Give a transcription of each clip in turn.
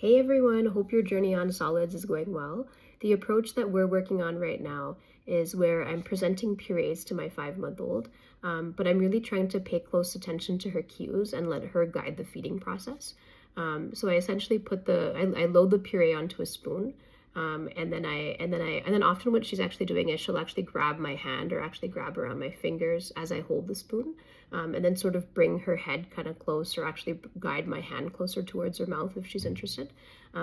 Hey everyone, hope your journey on solids is going well. The approach that we're working on right now is where I'm presenting purees to my 5-month-old, but I'm really trying to pay close attention to her cues and let her guide the feeding process. So I essentially I load the puree onto a spoon, and then often what she's actually doing is she'll actually grab my hand or actually grab around my fingers as I hold the spoon, and then sort of bring her head kind of close or actually guide my hand closer towards her mouth if she's interested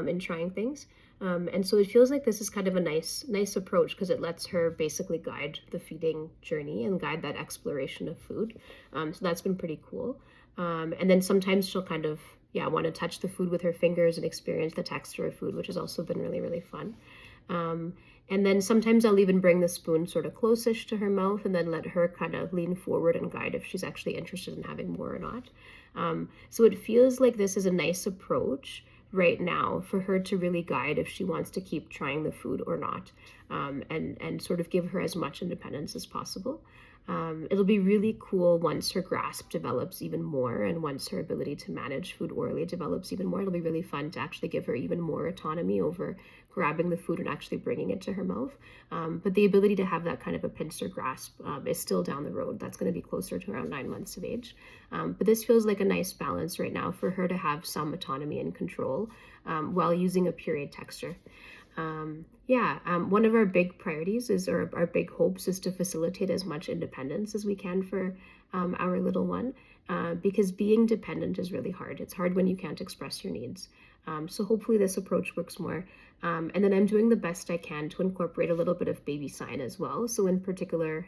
in trying things. And so it feels like this is kind of a nice approach because it lets her basically guide the feeding journey and guide that exploration of food. So that's been pretty cool. And then sometimes she'll kind of want to touch the food with her fingers and experience the texture of food, which has also been really, really fun. And then sometimes I'll even bring the spoon sort of close-ish to her mouth and then let her kind of lean forward and guide if she's actually interested in having more or not. So it feels like this is a nice approach right now for her to really guide if she wants to keep trying the food or not, and sort of give her as much independence as possible. It'll be really cool once her grasp develops even more and once her ability to manage food orally develops even more. It'll be really fun to actually give her even more autonomy over grabbing the food and actually bringing it to her mouth. But the ability to have that kind of a pincer grasp is still down the road. That's going to be closer to around 9 months of age. But this feels like a nice balance right now for her to have some autonomy and control while using a pureed texture. One of our big priorities or our big hopes is to facilitate as much independence as we can for our little one, because being dependent is really hard. It's hard when you can't express your needs. So hopefully this approach works more. And then I'm doing the best I can to incorporate a little bit of baby sign as well. So in particular,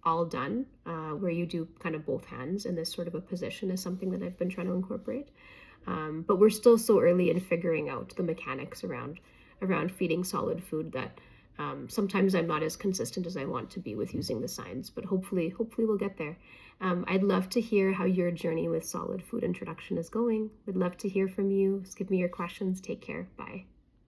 all done, where you do kind of both hands in this sort of a position is something that I've been trying to incorporate. But we're still so early in figuring out the mechanics around feeding solid food that sometimes I'm not as consistent as I want to be with using the signs, but hopefully we'll get there. I'd love to hear how your journey with solid food introduction is going. Would love to hear from you. Just give me your questions. Take care. Bye.